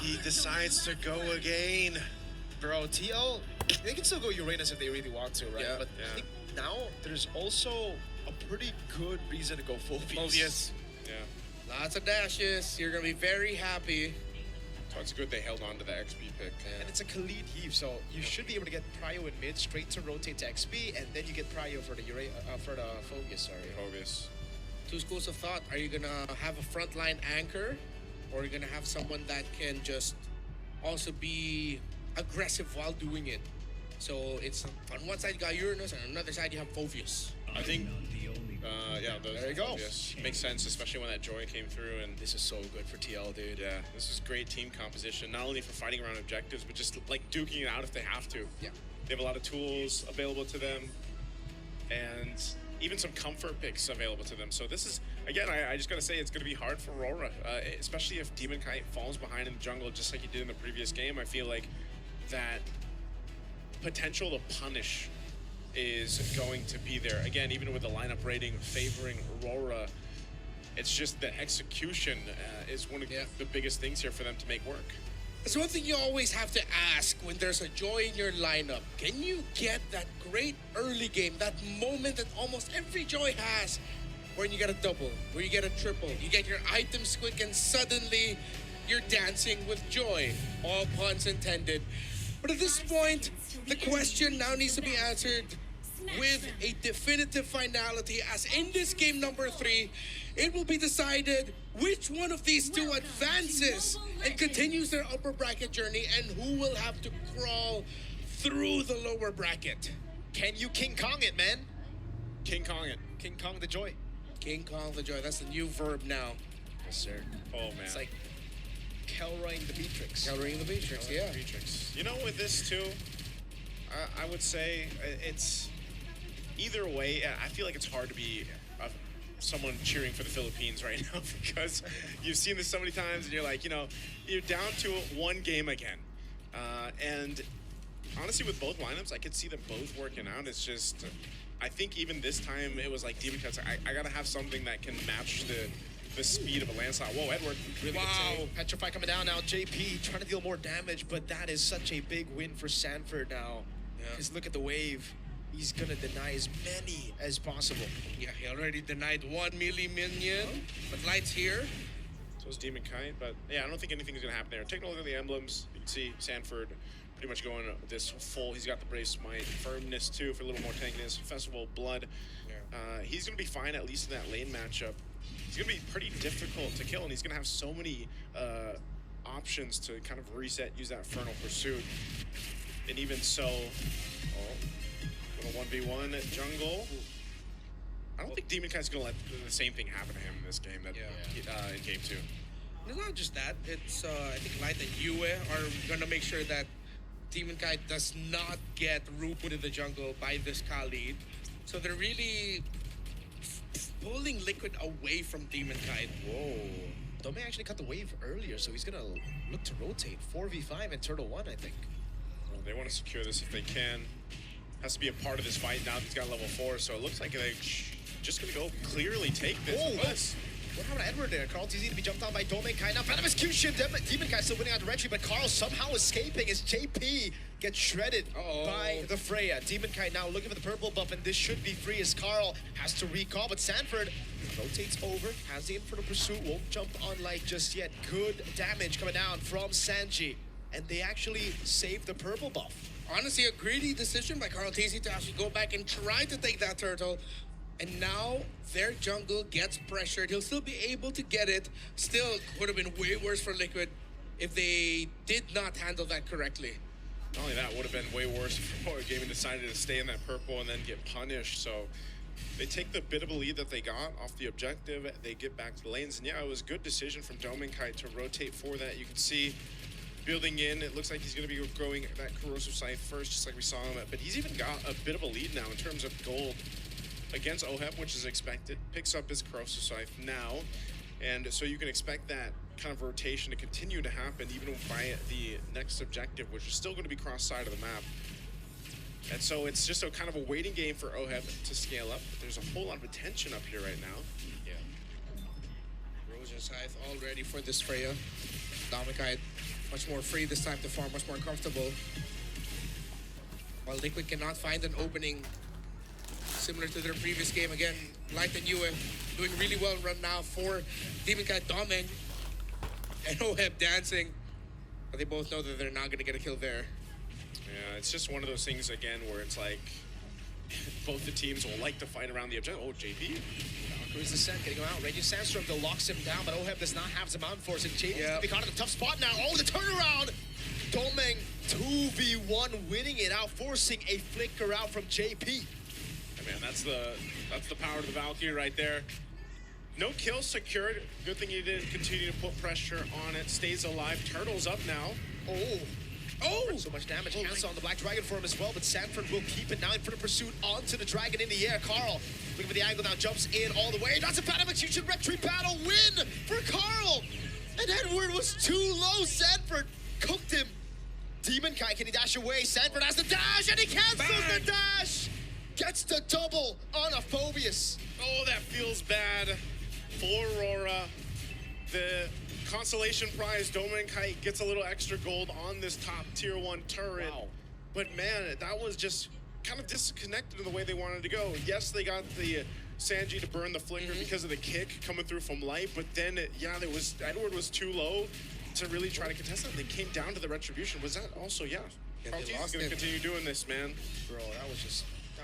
he decides to go again. Bro, TL, they can still go Uranus if they really want to, right? Yeah. But I think now there's also a pretty good reason to go Phobius. Phobius. Yeah. Lots of dashes. You're going to be very happy. So it's good they held on to the XP pick. And it's a Khalid heave, so you should be able to get Prio in mid, straight to rotate to XP, and then you get Prio for the Phobius, sorry. Phobius. Two schools of thought. Are you going to have a frontline anchor, or are you going to have someone that can just also be aggressive while doing it? So it's on one side you got Uranus, and on another side you have Phobius. I think, There you go. Yes, makes sense, especially when that Joy came through. And This is so good for TL, dude. yeah, this is great team composition, not only for fighting around objectives, but just like duking it out if they have to. Yeah. They have a lot of tools available to them, and even some comfort picks available to them. So this is, again, I just gotta say, it's gonna be hard for Aurora, especially if Demon Kite falls behind in the jungle, just like he did in the previous game. I feel like that potential to punish is going to be there. Again, even with the lineup rating favoring Aurora, it's just the execution is one of the biggest things here for them to make work. It's one thing you always have to ask when there's a Joy in your lineup. Can you get that great early game, that moment that almost every Joy has, where you get a double, where you get a triple, you get your items quick, and suddenly you're dancing with joy. All puns intended. But at this point, the question now needs to be answered with a definitive finality, as in this game number 3, it will be decided which one of these two advances and continues their upper bracket journey, and who will have to crawl through the lower bracket. Can you King Kong it, man? King Kong it. King Kong the Joy. King Kong the Joy, that's the new verb now. Yes, sir. Oh, man. It's like Kelroying the Beatrix. Countering the Matrix, yeah. Beatrix. You know, with this too, I would say it's either way. I feel like it's hard to be someone cheering for the Philippines right now, because you've seen this so many times, and you're like, you know, you're down to one game again. And honestly, with both lineups, I could see them both working out. It's just, I think even this time it was like Demon Cuts. I gotta have something that can match the speed of a landslide. Whoa, Edward. Really Wow. good save. Petrify coming down now. JP trying to deal more damage, but that is such a big win for Sanford now. Yeah. Just look at the wave. He's gonna deny as many as possible. Yeah, he already denied 1 minion, but Light's here. So is Demon Kite, but yeah, I don't think anything's gonna happen there. Taking a look at the emblems, you can see Sanford pretty much going this full. He's got the Brave Smite, Firmness too for a little more tankiness, Festival of Blood. He's gonna be fine, at least in that lane matchup. He's gonna be pretty difficult to kill, and he's gonna have so many options to kind of reset, use that Infernal Pursuit. And even so, little 1v1 at jungle. I don't think Demon Kite's gonna let the same thing happen to him in this game that in game 2. It's not just that. It's I think Light and Yue are gonna make sure that Demon Kite does not get ruined in the jungle by this Khalid. So they're really pulling Liquid away from Demon Kite. Whoa. Dome actually cut the wave earlier, so he's gonna look to rotate. 4v5 and Turtle 1, I think. Well, they want to secure this if they can. Has to be a part of this fight now that he's got level 4, so it looks like they're just gonna go clearly take this. Oh, Yes. what happened to Edward there? Carl TZ to be jumped on by Dome Kai. Now, Phantom Execution. Demon Kai still winning out directly, but Carl somehow escaping as JP gets shredded by the Freya. Demon Kai now looking for the purple buff, and this should be free as Carl has to recall, but Sanford rotates over, has the Infernal Pursuit, won't jump on Light just yet. Good damage coming down from Sanji, and they actually save the purple buff. Honestly, a greedy decision by Carl TZ to actually go back and try to take that turtle. And now their jungle gets pressured. He'll still be able to get it. Still would have been way worse for Liquid if they did not handle that correctly. Not only that, would have been way worse if Gaming decided to stay in that purple and then get punished. So they take the bit of a lead that they got off the objective. They get back to the lanes, and yeah, it was a good decision from Domenkite to rotate for that. You can see building in, it looks like he's going to be growing that Corrosive Scythe first, just like we saw him. But he's even got a bit of a lead now in terms of gold against OHEP, which is expected. Picks up his Corrosive Scythe now, and so you can expect that kind of rotation to continue to happen even by the next objective, which is still going to be cross-side of the map. And so it's just a kind of a waiting game for OHEP to scale up. But there's a whole lot of attention up here right now. Yeah. Corrosive Scythe all ready for this Freya. Dominkite Much more free this time to farm, much more comfortable. While Liquid cannot find an opening similar to their previous game. Again, Light and Yue doing really well right now for Demon Kai Doming and Oheb dancing. But they both know that they're not going to get a kill there. Yeah, it's just one of those things again where it's like both the teams will like to fight around the objective. Oh, JP. Valkyrie's Descent getting him out. Raging Sandstorm though locks him down, but Oheb does not have some mountain force. And JP's gonna be caught in a tough spot now. Oh, the turnaround! Domeng 2v1 winning it out, forcing a flicker out from JP. Yeah, man, that's the power of the Valkyrie right there. No kill secured. Good thing he didn't continue to put pressure on it. Stays alive. Turtle's up now. Oh, so much damage. Cancel on the Black Dragon for him as well, but Sanford will keep it now in front of pursuit onto the Dragon in the air. Carl, looking for the angle now, jumps in all the way. That's a bad execution. Retry battle win for Carl. And Edward was too low. Sanford cooked him. Demon Kai, can he dash away? Sanford has the dash, and he cancels the dash. Gets the double on a Phobius. Oh, that feels bad for Aurora. The consolation prize, Domeng gets a little extra gold on this top tier 1 turret. Wow. But man, that was just kind of disconnected in the way they wanted to go. Yes, they got the Sanji to burn the flicker because of the kick coming through from Light, but then, Edward was too low to really try to contest it. They came down to the retribution. Was that also, Carl's going to continue doing this, man. Bro, that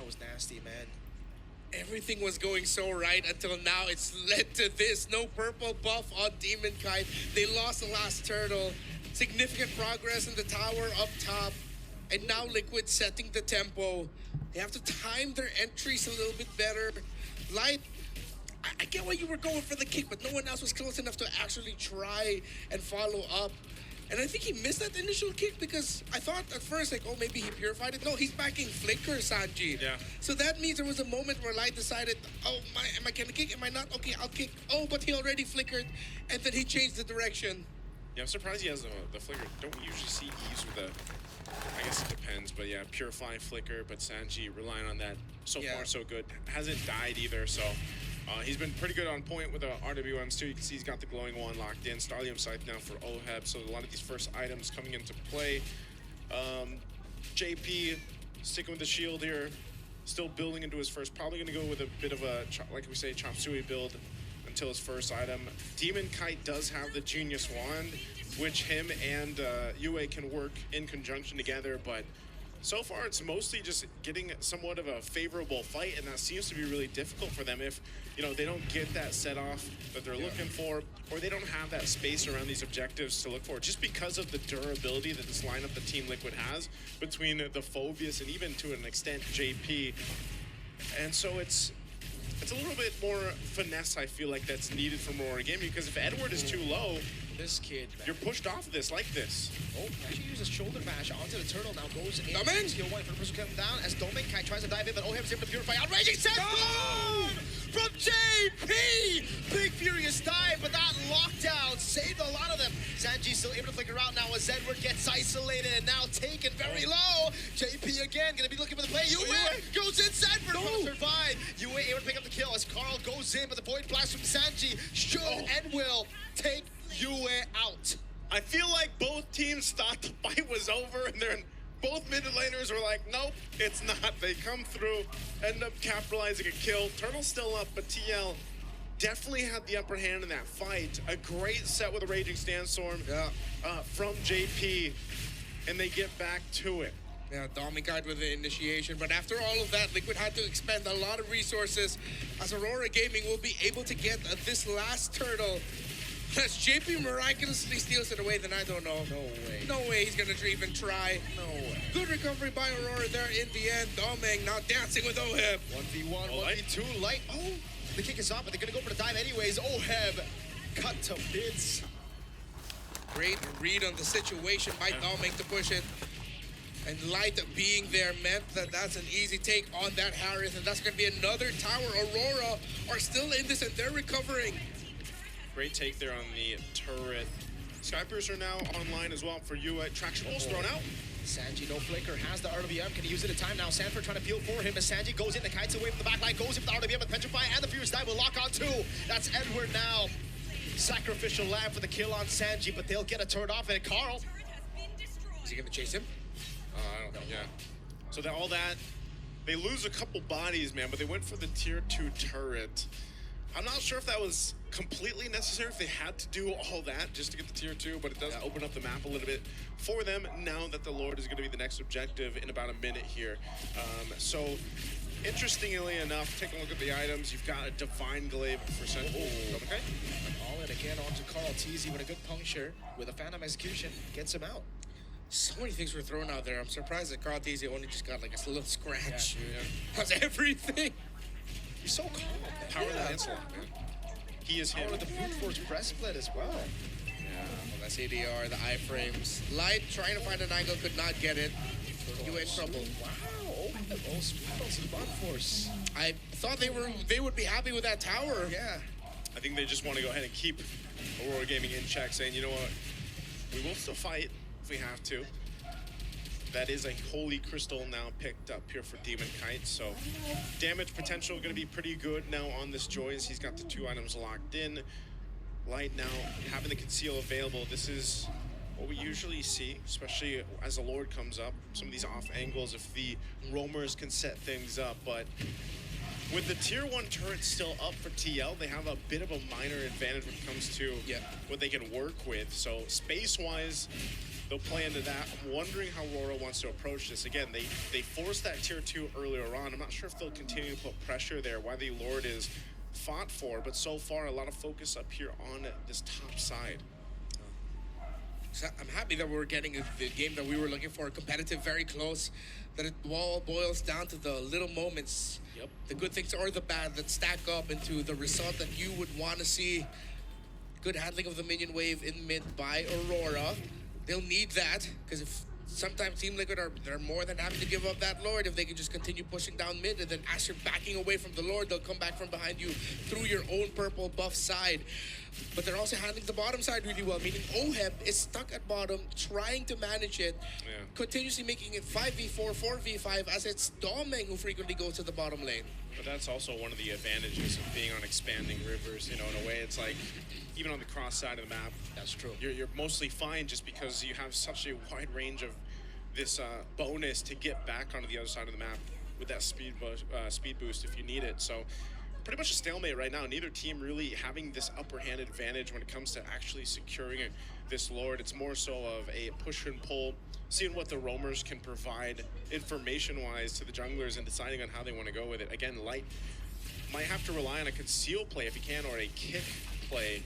was nasty, man. Everything was going so right until now. It's led to this. No purple buff on Demon Kite. They lost the last turtle. Significant progress in the tower up top. And now Liquid setting the tempo. They have to time their entries a little bit better. Light, I get why you were going for the kick, but no one else was close enough to actually try and follow up. And I think he missed that initial kick because I thought at first, like, oh, maybe he purified it. No, he's backing Flicker, Sanji. Yeah. So that means there was a moment where Light decided, oh, am I going to kick? Am I not? Okay, I'll kick. Oh, but he already flickered. And then he changed the direction. Yeah, I'm surprised he has the flicker. Don't we usually see E's with a, I guess it depends, but yeah, purifying flicker, but Sanji relying on that so far so good. Hasn't died either, so he's been pretty good on point with the RWMs too. You can see he's got the glowing one locked in. Starlium Scythe now for Oheb, so a lot of these first items coming into play. JP sticking with the shield here, still building into his first, probably going to go with a bit of a, like we say, chop suey build until his first item. Demon Kite does have the Genius Wand, which him and Yue can work in conjunction together, but so far it's mostly just getting somewhat of a favorable fight, and that seems to be really difficult for them if, they don't get that set off that they're looking for, or they don't have that space around these objectives to look for, just because of the durability that this lineup that Team Liquid has between the Phobius and even to an extent JP. And so it's a little bit more finesse, I feel like, that's needed from Aurora Gaming, because if Edward is too low, this kid, man. You're pushed off of this like this. Oh, actually uses shoulder bash onto the turtle. Now goes in. Domeng! Skill 1 for the person coming down as Domeng tries to dive in, but Oheb is able to purify. Outraging Sandstorm from JP! Big furious dive, but that lockdown saved a lot of them. Sanji still able to flicker out now as Edward gets isolated and now taken very low. JP again gonna be looking for the play. Yue goes in. Sanford will survive. Yue able to pick up the kill as Carl goes in, but the void blast from Sanji should and will take Yue out. I feel like both teams thought the fight was over, and then both mid laners were like, nope, it's not. They come through, end up capitalizing a kill. Turtle's still up, but TL definitely had the upper hand in that fight. A great set with a Raging Sandstorm from JP, and they get back to it. Yeah, Dominic with the initiation, but after all of that, Liquid had to expend a lot of resources as Aurora Gaming will be able to get this last turtle. Unless JP miraculously steals it away, then I don't know. No way. No way he's gonna even try. No way. Good recovery by Aurora there in the end. Domeng now dancing with Oheb. 1v1, 1v2, Light. Oh, the kick is off, but they're gonna go for the dive anyways. Oheb cut to bits. Great read on the situation by Domeng to push it. And Light being there meant that that's an easy take on that Harris, and that's gonna be another tower. Aurora are still in this and they're recovering. Great take there on the turret. Skypers are now online as well for Yue. Traction balls thrown out. Sanji, no flicker, has the RWM. Can he use it in time now? Sanford trying to peel for him as Sanji goes in. The Kite's away from the back line, goes in with the RWM, but Petrify and the Furious Dive will lock on too. That's Edward now. Sacrificial lamb for the kill on Sanji, but they'll get a turret off, and Carl. Is he gonna chase him? I don't think, yeah. So that all that, they lose a couple bodies, man, but they went for the tier 2 turret. I'm not sure if that was completely necessary, if they had to do all that just to get the tier 2, but it does open up the map a little bit for them now that the Lord is going to be the next objective in about a minute here. So, interestingly enough, take a look at the items. You've got a Divine Glaive for Sentinel. Okay. All in again onto Carl Teasy with a good puncture, with a Phantom Execution, gets him out. So many things were thrown out there. I'm surprised that Carl Teasy only just got like a little scratch. That's everything. He's so calm. Power of the Lancelot, man. He is him. Power of the brute force breastplate as well. Yeah, well, that's ADR, the iframes. Light trying to find an angle, could not get it. You in trouble. Wow. Oh, speed on the bot force. I thought they would be happy with that tower. Yeah. I think they just want to go ahead and keep Aurora Gaming in check, saying, you know what, we will still fight if we have to. That is a Holy Crystal now picked up here for Demon Kite, so damage potential going to be pretty good now on this Joyce. He's got the 2 items locked in. Light now having the Conceal available. This is what we usually see, especially as the Lord comes up. Some of these off angles, if the roamers can set things up, but with the tier 1 turret still up for TL, they have a bit of a minor advantage when it comes to what they can work with. So space-wise, they'll play into that. I'm wondering how Aurora wants to approach this. Again, they forced that tier 2 earlier on. I'm not sure if they'll continue to put pressure there, why the Lord is fought for, but so far a lot of focus up here on this top side. So I'm happy that we're getting the game that we were looking for, competitive, very close, that it all boils down to the little moments, the good things or the bad that stack up into the result that you would want to see. Good handling of the minion wave in mid by Aurora. They'll need that, because if sometimes Team Liquid they're more than happy to give up that Lord if they can just continue pushing down mid, and then as you're backing away from the Lord, they'll come back from behind you through your own purple buff side. But they're also handling the bottom side really well, meaning Oheb is stuck at bottom, trying to manage it, continuously making it 5v4, 4v5, as it's Domeng who frequently goes to the bottom lane. But that's also one of the advantages of being on expanding rivers. You know, in a way, it's like, even on the cross side of the map, that's true. You're mostly fine just because you have such a wide range of this bonus to get back onto the other side of the map with that speed boost if you need it. So pretty much a stalemate right now. Neither team really having this upper hand advantage when it comes to actually securing this Lord. It's more so of a push and pull, seeing what the roamers can provide information-wise to the junglers and deciding on how they want to go with it. Again, Light might have to rely on a conceal play if he can, or a kick play,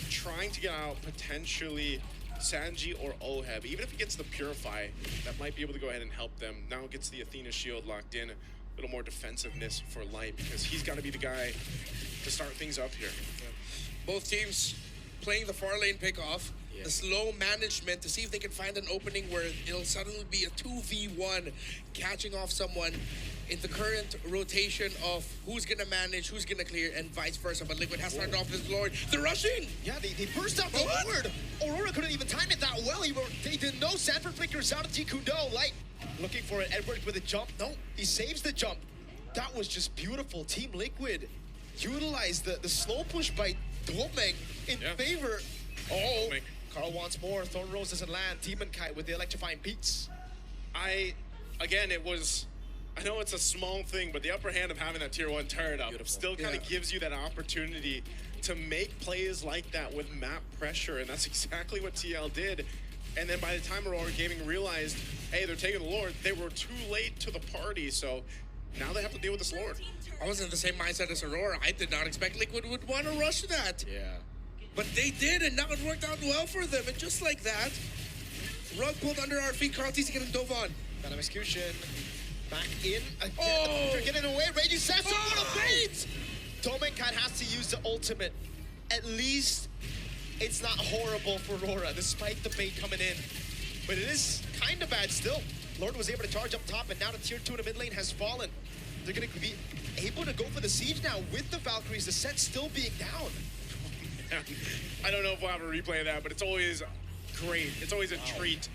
trying to get out potentially Sanji or Oheb. Even if he gets the Purify, that might be able to go ahead and help them. Now gets the Athena shield locked in. A little more defensiveness for Light, because he's got to be the guy to start things up here. Both teams playing the far lane pick-off, the slow management to see if they can find an opening where it'll suddenly be a 2v1, catching off someone in the current rotation of who's gonna manage, who's gonna clear, and vice versa. But Liquid has started off this Lord. They're rushing! Yeah, they burst out the Lord! Aurora couldn't even time it that well. They didn't know. Sanford flickers out of Jikundo. Light looking for it. Edward with a jump. No, he saves the jump. That was just beautiful. Team Liquid utilized the slow push by Domeng in favor. Oh, Carl wants more. Thorn Rose doesn't land. Demon Kite with the electrifying peaks. Again, I know it's a small thing, but the upper hand of having that tier 1 turret up still kind of gives you that opportunity to make plays like that with map pressure, and that's exactly what TL did. And then by the time Aurora Gaming realized, hey, they're taking the Lord, they were too late to the party, so now they have to deal with this Lord. I was in the same mindset as Aurora. I did not expect Liquid would want to rush that. Yeah. But they did, and now it worked out well for them. And just like that, rug pulled under our feet. Carl Teasy getting dove on. Phantom Execution. Back in. They're getting away. Raging Sasser. What a bait! Domeng Kite has to use the ultimate. At least it's not horrible for Aurora, despite the bait coming in. But it is kind of bad still. Lord was able to charge up top, and now the tier 2 in the mid lane has fallen. They're going to be able to go for the siege now with the Valkyries, the set still being down. I don't know if we'll have a replay of that, but it's always great. It's always a treat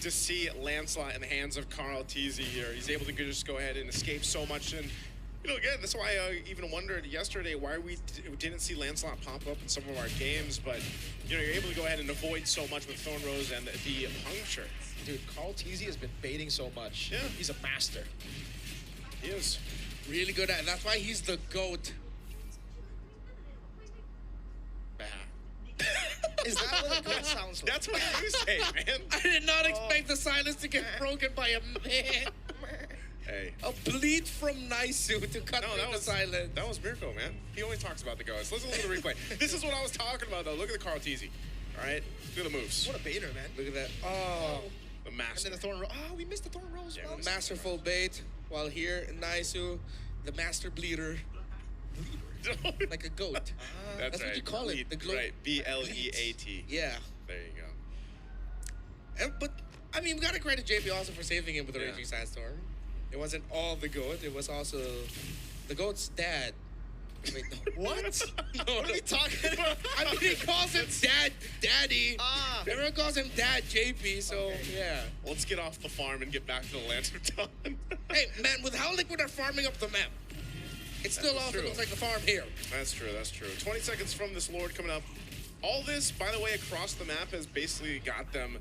to see Lancelot in the hands of Carl Teasy here. He's able to just go ahead and escape so much, and You know, again, that's why I even wondered yesterday why we didn't see Lancelot pop up in some of our games, but, you know, you're able to go ahead and avoid so much with Thorn Rose and the puncture. Dude, Carl TZ has been baiting so much. Yeah. He's a master. He is. Really good at it. That's why he's the GOAT. Is that what a good sounds like? That's what you say, man. I did not expect the silence to get broken by a man. Hey. A bleed from Naisu to cut through the silence. That was Mirko, man. He only talks about the ghosts. Listen to the replay. This is what I was talking about, though. Look at the Carl TZ. All right? Look at the moves. What a baiter, man. Look at that. Oh. The And master. then the Thorn Rose. Oh, we missed the Thorn Rose. Yeah, Well, Masterful bait. While here, Naisu, the master bleeder. Like a goat. That's what you call it, the glow- Right. BLEAT. Yeah. There you go. But, I mean, we got to credit JP also for saving him with the Yeah. Raging Sandstorm. It wasn't all the GOAT. It was also the GOAT's dad. Wait, no. what? No, What are we talking about? I mean, he calls him Daddy. Ah. Everyone calls him Dad JP, so Okay. yeah. Let's get off the farm and get back to the land of Dawn. Hey, man, with how Liquid are farming up the map, it still That's also true. looks like a farm here. That's true, that's true. 20 seconds from this Lord coming up. All this, by the way, across the map has basically got them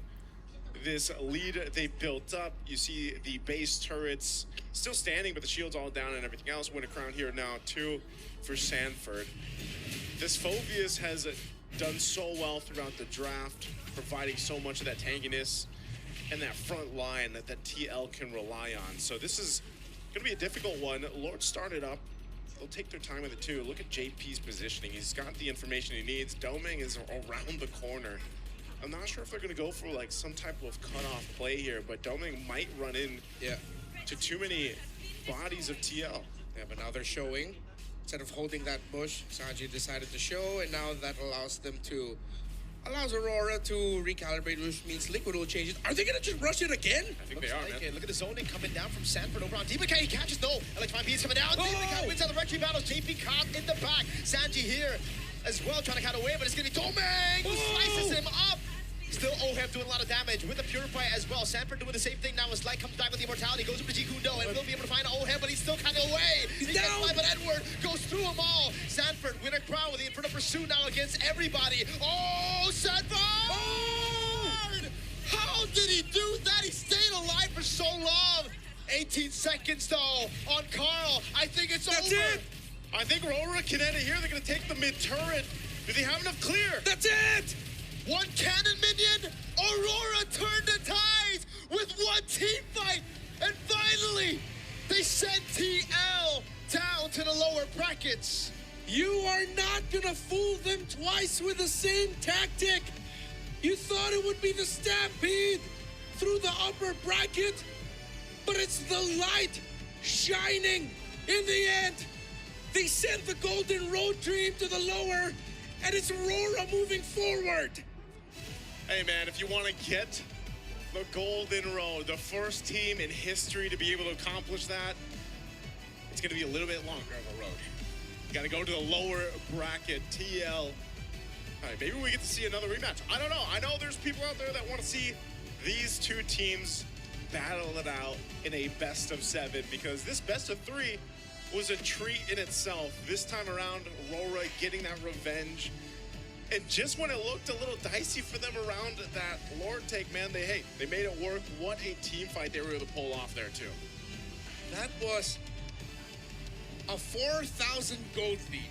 this lead they built up. You see the base turrets still standing, but the shield's all down and everything else. Win a crown here now, too, for Sanford. This Phobius has done so well throughout the draft, providing so much of that tankiness and that front line that TL can rely on. So this is going to be a difficult one. Lord started up. They'll take their time with it, too. Look at JP's positioning. He's got the information he needs. Doming is around the corner. I'm not sure if they're going to go for, like, some type of cutoff play here, but Doming might run in to too many bodies of TL. Yeah, but now they're showing. Instead of holding that bush, Sanji decided to show, and now that allows Aurora to recalibrate, which means Liquid will change it. Are they gonna just rush it again? I think Looks they are, like man. it. Look at the zoning coming down from Sanford over on Demon Kai. He catches no. Electrifying Beats coming down. Demon Kai wins out the retry battles. JP caught in the back. Sanji here as well, trying to cut away, but it's gonna be Doming who slices him up. Still Oheb doing a lot of damage with the Purify as well. Sanford doing the same thing now as Light comes back with the Immortality, goes over to Jikundo and will be able to find Oheb, but he's still kind of away. He down. gets by, but Edward goes through them all. Sanford win a crown with the Inferno Pursuit now against everybody. Oh, Sanford! How did he do that? He stayed alive for so long. 18 seconds though on Carl. I think it's That's over. it. I think Aurora can end it here. They're going to take the mid-turret. Do they have enough clear? That's it! One cannon minion. Aurora turned the tides with one team fight. And finally, they sent TL down to the lower brackets. You are not gonna fool them twice with the same tactic. You thought it would be the stampede through the upper bracket, but it's the light shining in the end. They sent the Golden Road Dream to the lower, and it's Aurora moving forward. Hey, man, if you want to get the Golden Road, the first team in history to be able to accomplish that, it's going to be a little bit longer of a road. You got to go to the lower bracket, TL. All right, maybe we get to see another rematch. I don't know. I know there's people out there that want to see these two teams battle it out in a best of 7, because this best of 3 was a treat in itself. This time around, Aurora getting that revenge. And just when it looked a little dicey for them around that Lord take, man, they made it work. What a team fight they were able to pull off there, too. That was a 4,000 gold lead